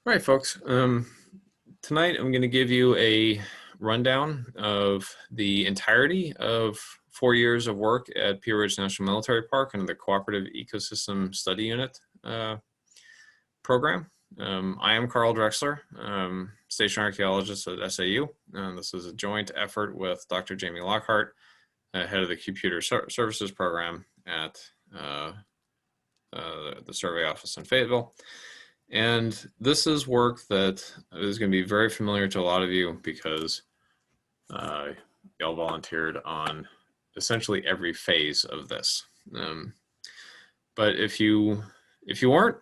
All right, folks. Tonight I'm going to give you a rundown of the entirety of 4 years of work at Pea Ridge National Military Park under the Cooperative Ecosystem Study Unit program. I am Carl Drexler, station archaeologist at SAU. This is a joint effort with Dr. Jamie Lockhart, head of the Computer Services program at the Survey Office in Fayetteville. And this is work that is going to be very familiar to a lot of you because y'all volunteered on essentially every phase of this. But if you weren't,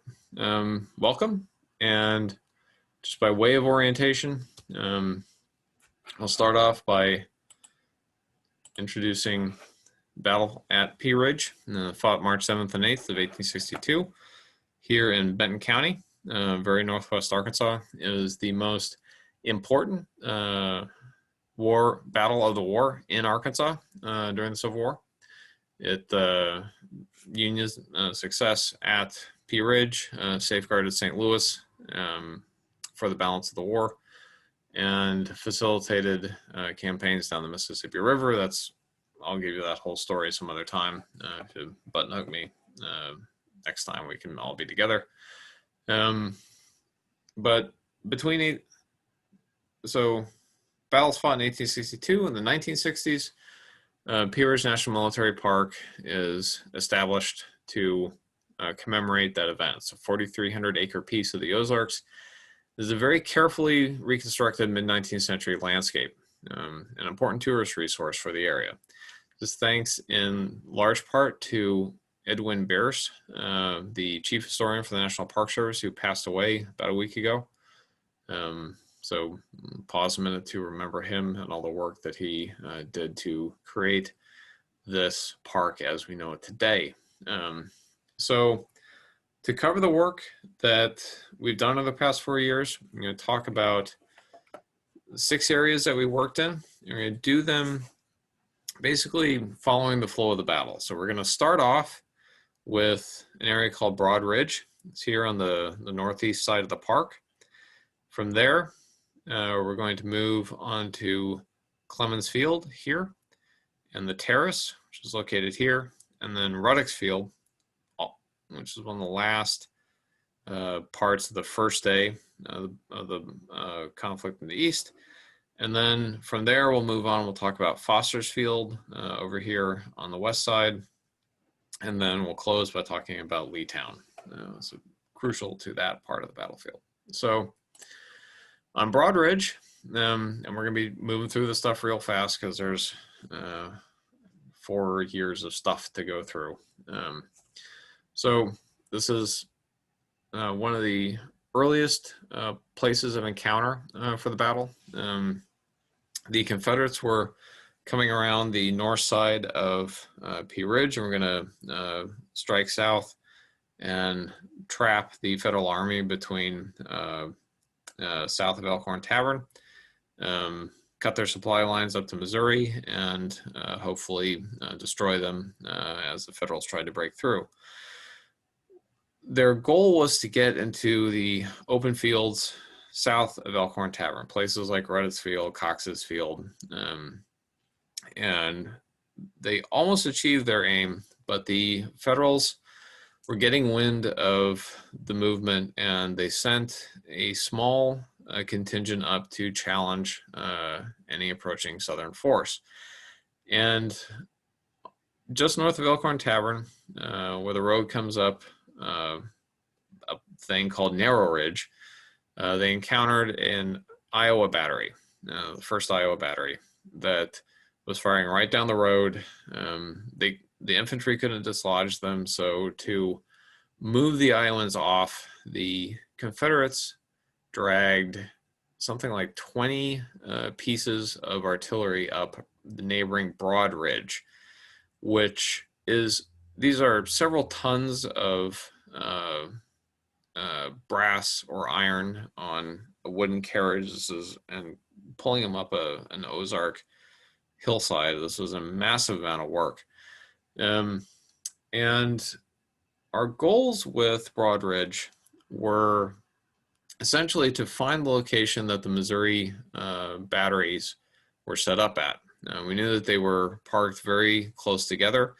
welcome. And just by way of orientation, I'll start off by introducing battle at Pea Ridge, fought March 7th and 8th of 1862 here in Benton County. Very northwest Arkansas. It was the most important battle of the war in Arkansas during the Civil War. Union's success at Pea Ridge safeguarded St. Louis for the balance of the war and facilitated campaigns down the Mississippi River. I'll give you that whole story some other time. If you button hook me next time, we can all be together. But battles fought in 1862. In the 1960s, Pea Ridge National Military Park is established to commemorate that event. It's a 4,300 acre piece of the Ozarks. This is a very carefully reconstructed mid-19th century landscape, an important tourist resource for the area. This thanks in large part to Edwin Beers, the chief historian for the National Park Service, who passed away about a week ago. So pause a minute to remember him and all the work that he did to create this park as we know it today. So to cover the work that we've done over the past 4 years, I'm going to talk about 6 areas that we worked in. We're going to do them basically following the flow of the battle. So we're going to start off with an area called Broad Ridge. It's here on the northeast side of the park. From there, we're going to move on to Clemens Field here, and the Terrace, which is located here, and then Redux Field, which is one of the last parts of the first day of the conflict in the east. And then from there, we'll move on. We'll talk about Foster's Field over here on the west side. And then we'll close by talking about Leetown. So crucial to that part of the battlefield. So on Broad Ridge, and we're going to be moving through this stuff real fast because there's 4 years of stuff to go through. So this is one of the earliest places of encounter for the battle. The Confederates were coming around the north side of Pea Ridge, and we're going to strike south and trap the Federal Army between south of Elkhorn Tavern, cut their supply lines up to Missouri, and hopefully destroy them as the Federals tried to break through. Their goal was to get into the open fields south of Elkhorn Tavern, places like Redux Field, Cox's Field, and they almost achieved their aim, but the Federals were getting wind of the movement, and they sent a small contingent up to challenge any approaching Southern force. And just north of Elkhorn Tavern, where the road comes up a thing called Narrow Ridge, they encountered an Iowa battery, the first Iowa battery, that was firing right down the road. The infantry couldn't dislodge them, so to move the Iowans off, the Confederates dragged something like 20 pieces of artillery up the neighboring Broad Ridge, which is, these are several tons of brass or iron on a wooden carriage. And pulling them up an Ozark hillside. This was a massive amount of work. And our goals with Broad Ridge were essentially to find the location that the Missouri batteries were set up at. We knew that they were parked very close together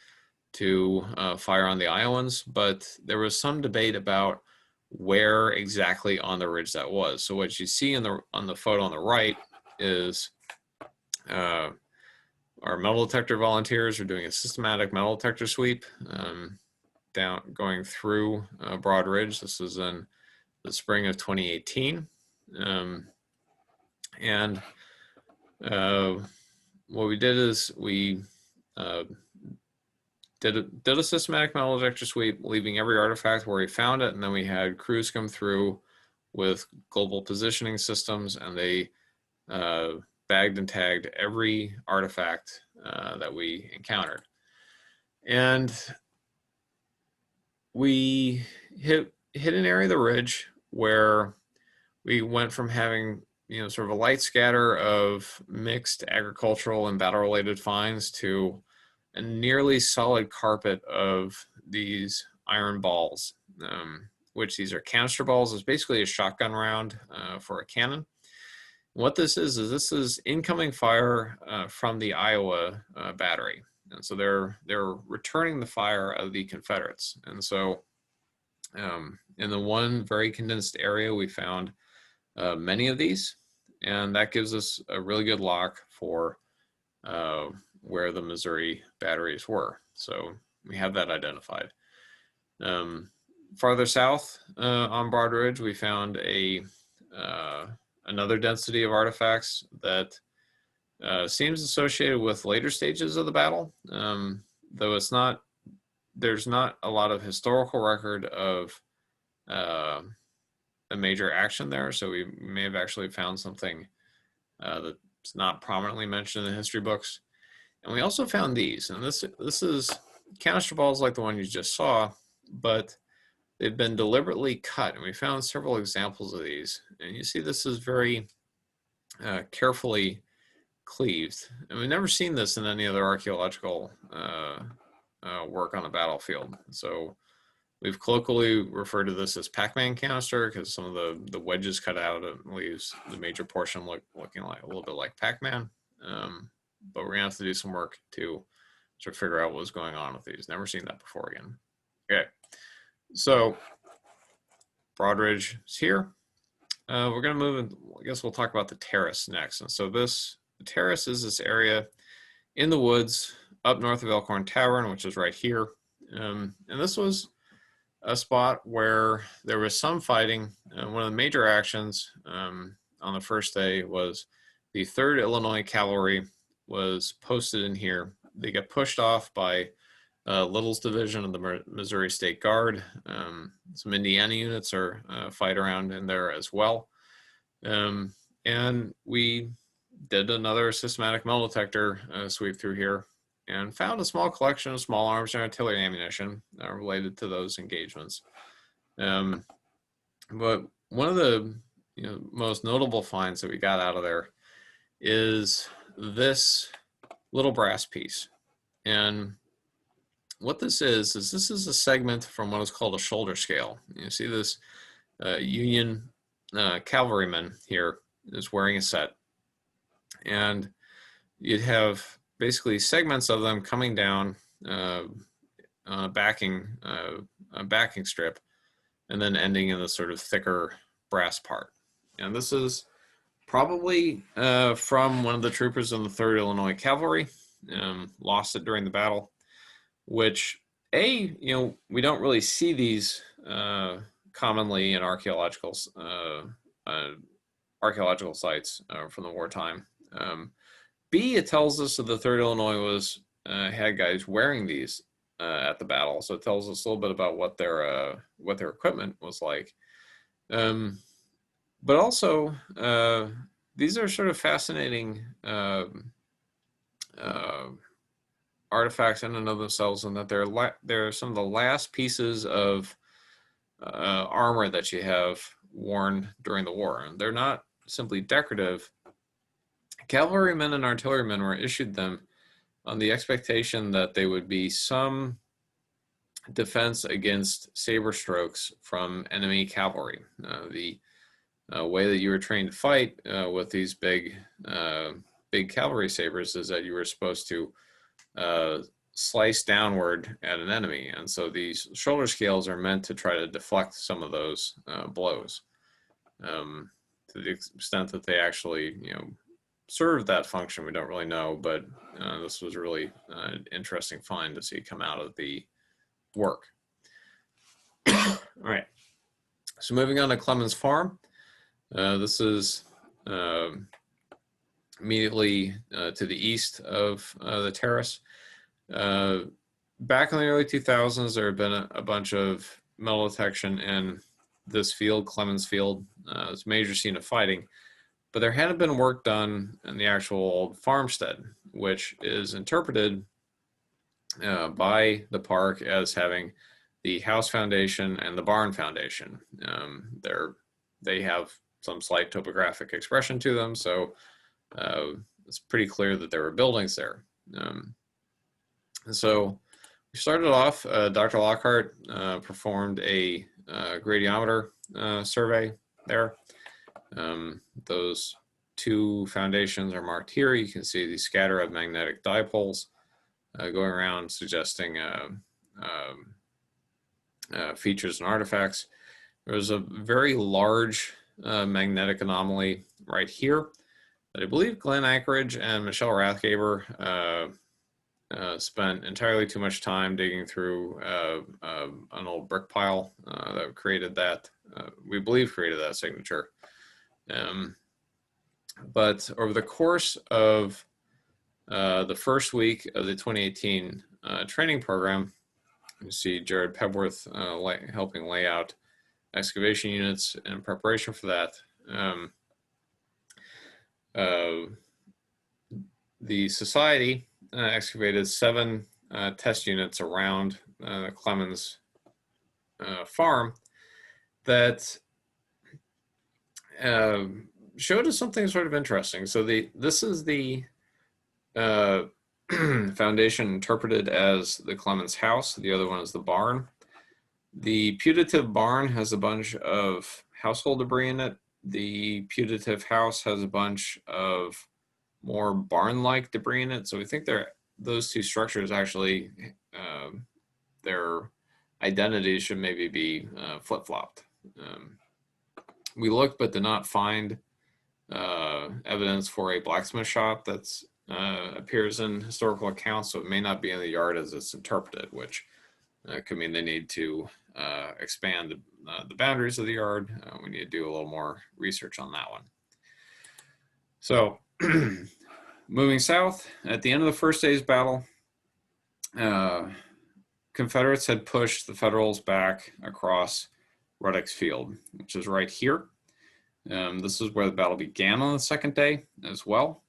to fire on the Iowans, but there was some debate about where exactly on the ridge that was. So what you see on the photo on the right is our metal detector volunteers are doing a systematic metal detector sweep going through Broad Ridge. This was in the spring of 2018. And what we did is we did a systematic metal detector sweep, leaving every artifact where we found it, and then we had crews come through with global positioning systems, and they bagged and tagged every artifact that we encountered. And we hit an area of the ridge where we went from having sort of a light scatter of mixed agricultural and battle-related finds to a nearly solid carpet of these iron balls, which these are canister balls. It's basically a shotgun round for a cannon. What this is incoming fire from the Iowa battery, and so they're returning the fire of the Confederates. And so, in the one very condensed area, we found many of these, and that gives us a really good lock for where the Missouri batteries were. So we have that identified. Farther south on Broad Ridge, we found another density of artifacts that seems associated with later stages of the battle, though there's not a lot of historical record of a major action there. So we may have actually found something that's not prominently mentioned in the history books. And we also found these, and this is canister balls like the one you just saw, but they've been deliberately cut, and we found several examples of these. And you see this is very carefully cleaved, and we've never seen this in any other archaeological work on a battlefield. So we've colloquially referred to this as Pac-Man canister because some of the wedges cut out and leaves the major portion looking like a little bit like Pac-Man. But we're gonna have to do some work to sort of figure out what's going on with these. Never seen that before again. Okay, so Broad Ridge is here. We're gonna move in, I guess we'll talk about the Terrace next. And so the Terrace is this area in the woods up north of Elkhorn Tavern, which is right here. And this was a spot where there was some fighting. One of the major actions on the first day was the 3rd Illinois Cavalry was posted in here. They got pushed off by Little's division of the Missouri State Guard. Some Indiana units are fight around in there as well. And we did another systematic metal detector sweep through here and found a small collection of small arms and artillery ammunition related to those engagements. But one of the most notable finds that we got out of there is this little brass piece. And what this is this is a segment from what is called a shoulder scale. You see this Union cavalryman here is wearing a set, and you'd have basically segments of them coming down on a backing strip, and then ending in this sort of thicker brass part. And this is probably from one of the troopers in the 3rd Illinois Cavalry, lost it during the battle, which we don't really see these commonly in archaeological sites from the wartime. B, it tells us that the 3rd Illinois had guys wearing these at the battle, so it tells us a little bit about what their equipment was like. But also, these are sort of fascinating artifacts in and of themselves, and that they're some of the last pieces of armor that you have worn during the war. And they're not simply decorative. Cavalrymen and artillerymen were issued them on the expectation that they would be some defense against saber strokes from enemy cavalry. The way that you were trained to fight with these big cavalry sabers is that you were supposed to slice downward at an enemy, and so these shoulder scales are meant to try to deflect some of those blows. To the extent that they actually, serve that function, we don't really know, but this was really an interesting find to see come out of the work. All right, so moving on to Clemens Farm. This is immediately to the east of the Terrace. Back in the early 2000s, there had been a bunch of metal detection in this field, Clemens Field. It's a major scene of fighting, but there hadn't been work done in the actual old farmstead, which is interpreted by the park as having the house foundation and the barn foundation. They have some slight topographic expression to them, so it's pretty clear that there were buildings there. And so we started off, Dr. Lockhart performed a gradiometer survey there. Those two foundations are marked here. You can see the scatter of magnetic dipoles going around, suggesting features and artifacts. There was a very large magnetic anomaly right here that I believe Glenn Anchorage and Michelle Rathgaber spent entirely too much time digging through an old brick pile that created that, we believe created that signature. But over the course of the first week of the 2018 training program, you see Jared Pebworth helping lay out excavation units in preparation for that. The society excavated 7 test units around the Clemens farm that showed us something sort of interesting. So this is the foundation interpreted as the Clemens house. The other one is the barn. The putative barn has a bunch of household debris in it. The putative house has a bunch of more barn-like debris in it. So we think those two structures actually, their identities should maybe be flip-flopped. We looked but did not find evidence for a blacksmith shop that's appears in historical accounts, so it may not be in the yard as it's interpreted, which could mean they need to expand the boundaries of the yard. We need to do a little more research on that one. So moving south, at the end of the first day's battle, Confederates had pushed the Federals back across Redux Field, which is right here. This is where the battle began on the second day as well.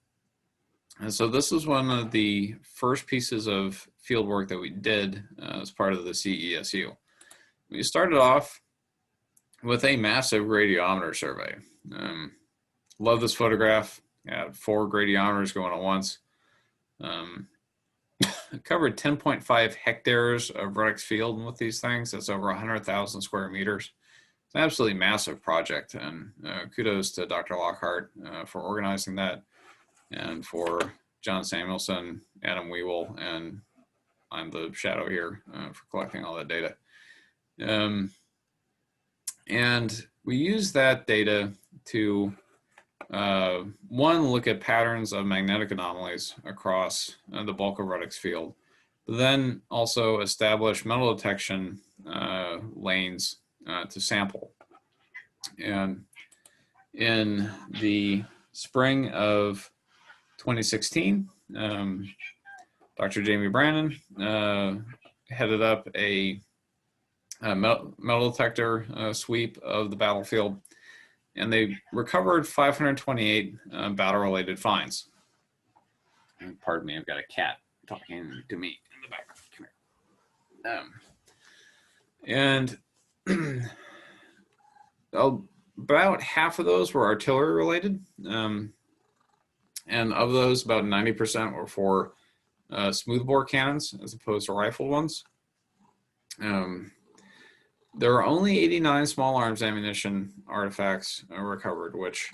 And so this is one of the first pieces of field work that we did as part of the CESU. We started off with a massive gradiometer survey. Love this photograph. Had 4 gradiometers going at once. It covered 10.5 hectares of Redux Field with these things. That's over 100,000 square meters. It's an absolutely massive project, and kudos to Dr. Lockhart for organizing that, and for John Samuelson, Adam Weevil, and I'm the shadow here for collecting all that data. And we use that data to, one, look at patterns of magnetic anomalies across the bulk of Redux Field, but then also establish metal detection lanes to sample. And in the spring of 2016, Dr. Jamie Brannon headed up a metal detector sweep of the battlefield, and they recovered 528 battle-related finds. And pardon me, I've got a cat talking to me in the background. Come here. And about half of those were artillery related. And of those, about 90% were for smoothbore cannons as opposed to rifled ones. There are only 89 small arms ammunition artifacts recovered, which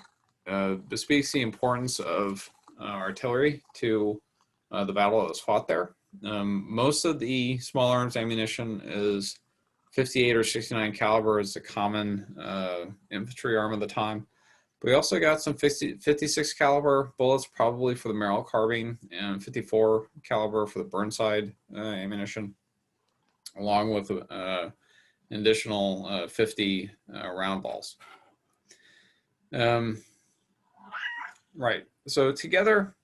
bespeaks the importance of artillery to the battle that was fought there. Most of the small arms ammunition is 58 or 69 caliber is the common infantry arm of the time. But we also got some 56 caliber bullets, probably for the Merrill carbine, and 54 caliber for the Burnside ammunition, along with an additional 50 round balls. Right. So together,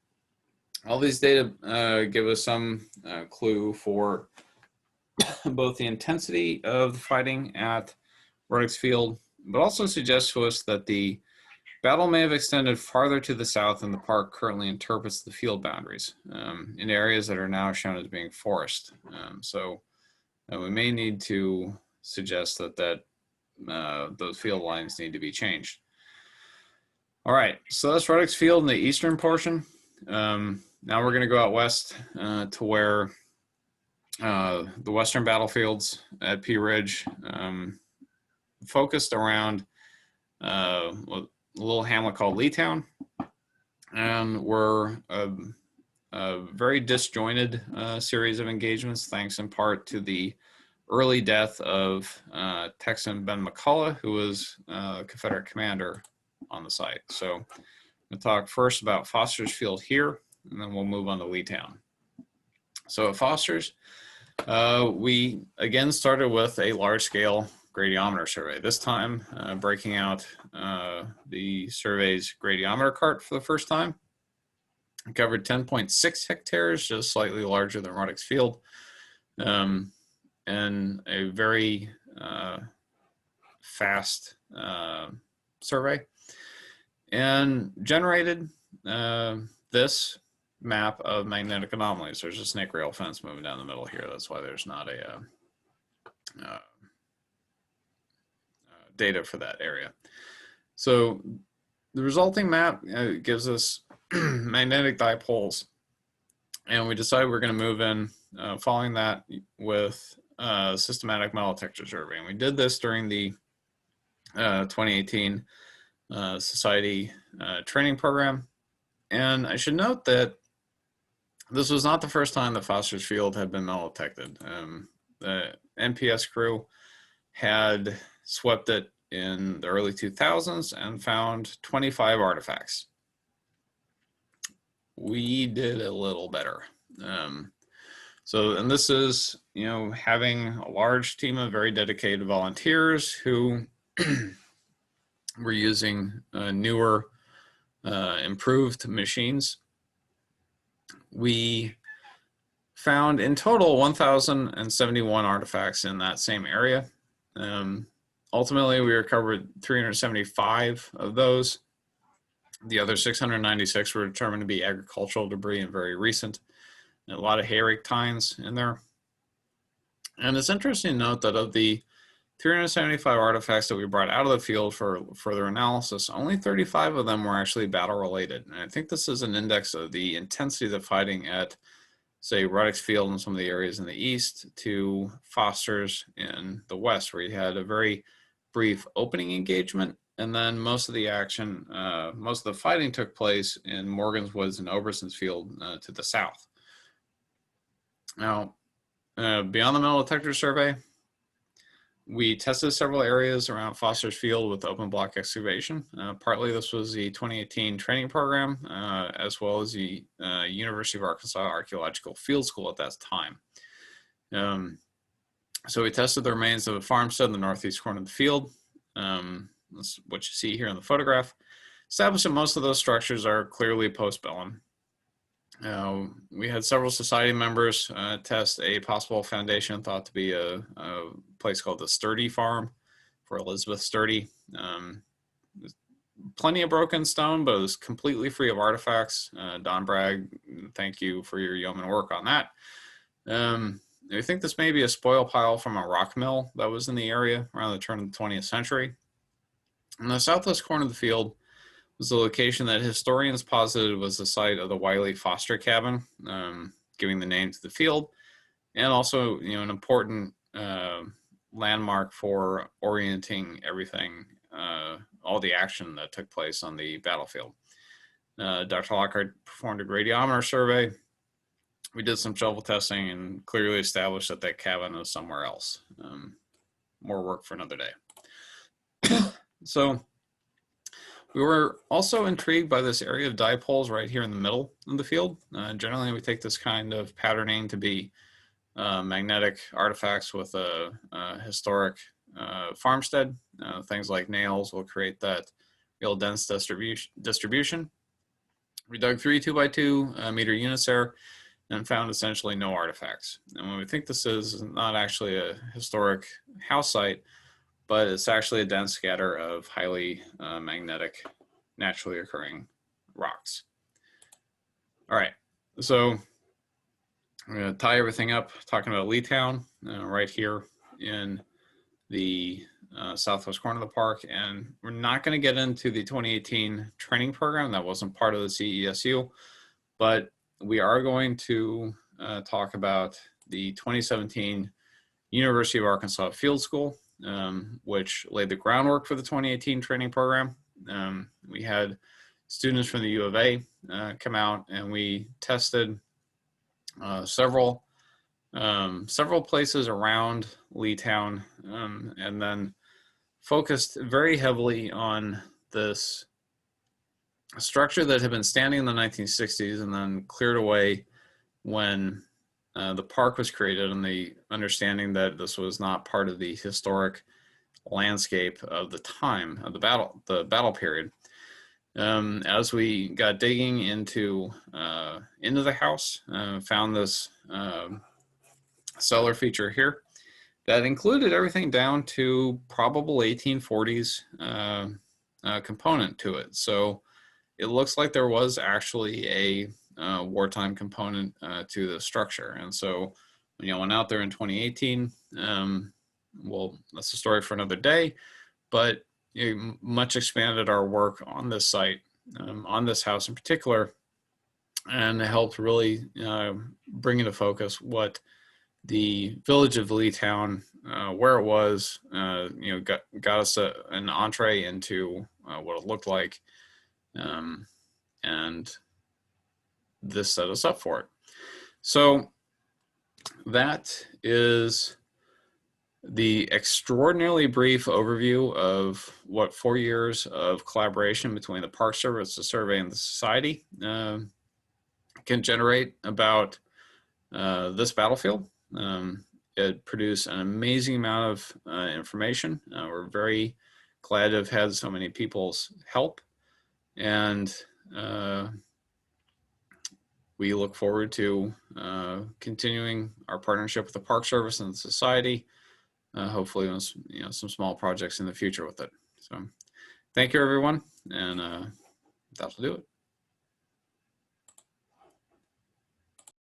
all these data give us some clue for both the intensity of the fighting at Redux Field, but also suggests to us that the battle may have extended farther to the south than the park currently interprets the field boundaries, in areas that are now shown as being forest. So we may need to suggest that those field lines need to be changed. All right, so that's Redux Field in the eastern portion. Now we're going to go out west to where the western battlefields at Pea Ridge focused around a little hamlet called Leetown, and were a very disjointed series of engagements, thanks in part to the early death of Texan Ben McCullough, who was a Confederate commander on the site. So I'm going to talk first about Foster's Field here, and then we'll move on to Leetown. So at Foster's, we again started with a large-scale gradiometer survey, this time breaking out the survey's gradiometer cart for the first time. It covered 10.6 hectares, just slightly larger than Redux Field, and a very fast survey, and generated this map of magnetic anomalies. There's a snake rail fence moving down the middle here. That's why there's not a data for that area. So the resulting map gives us magnetic dipoles, and we decided we're going to move in following that with systematic metal texture survey. And we did this during the 2018 Society training program. And I should note that this was not the first time that Foster's Field had been metal detected. The NPS crew had swept it in the early 2000s and found 25 artifacts. We did a little better. And this is, having a large team of very dedicated volunteers who were using newer, improved machines. We found in total 1,071 artifacts in that same area. Ultimately, we recovered 375 of those. The other 696 were determined to be agricultural debris and very recent. And a lot of hay rake tines in there. And it's interesting to note that of the 375 artifacts that we brought out of the field for further analysis, only 35 of them were actually battle related. And I think this is an index of the intensity of the fighting at, say, Redux Field and some of the areas in the east to Foster's in the west, where you had a very brief opening engagement. And then most of the action, most of the fighting took place in Morgan's Woods and Oberson's Field to the south. Now, beyond the metal detector survey, we tested several areas around Foster's Field with open block excavation. Partly this was the 2018 training program, as well as the University of Arkansas Archaeological Field School at that time. So we tested the remains of a farmstead in the northeast corner of the field. That's what you see here in the photograph. Established that most of those structures are clearly postbellum. We had several society members test a possible foundation thought to be a place called the Sturdy Farm for Elizabeth Sturdy. Plenty of broken stone, but it was completely free of artifacts. Don Bragg, thank you for your yeoman work on that. I think this may be a spoil pile from a rock mill that was in the area around the turn of the 20th century. In the southwest corner of the field was the location that historians posited was the site of the Wiley Foster cabin, giving the name to the field, and also, an important landmark for orienting everything, all the action that took place on the battlefield. Dr. Lockhart performed a radiometer survey. We did some shovel testing and clearly established that that cabin was somewhere else. More work for another day. So we were also intrigued by this area of dipoles right here in the middle of the field. Generally, we take this kind of patterning to be magnetic artifacts with a historic farmstead. Things like nails will create that real dense distribution. We dug 3 2x2 meter units there and found essentially no artifacts. And when we think this is not actually a historic house site, but it's actually a dense scatter of highly magnetic, naturally occurring rocks. All right, so I'm going to tie everything up talking about Leetown right here in the southwest corner of the park. And we're not going to get into the 2018 training program. That wasn't part of the CESU, but we are going to talk about the 2017 University of Arkansas Field School, which laid the groundwork for the 2018 training program. We had students from the U of A come out, and we tested several places around Leetown, and then focused very heavily on this structure that had been standing in the 1960s and then cleared away when the park was created, and the understanding that this was not part of the historic landscape of the time of the battle period. As we got digging into the house, found this cellar feature here that included everything down to probable 1840s component to it. So it looks like there was actually a wartime component to the structure. And so when I went out there in 2018, well, that's a story for another day, but much expanded our work on this site, on this house in particular, and helped really bring into focus what the village of Leetown, where it was, got us an entree into what it looked like, and this set us up for it. So that is the extraordinarily brief overview of what 4 years of collaboration between the Park Service, the survey, and the society can generate about this battlefield. It produced an amazing amount of information. We're very glad to have had so many people's help, and we look forward to continuing our partnership with the Park Service and the Society. Hopefully, some small projects in the future with it. So, thank you, everyone, and that'll do it.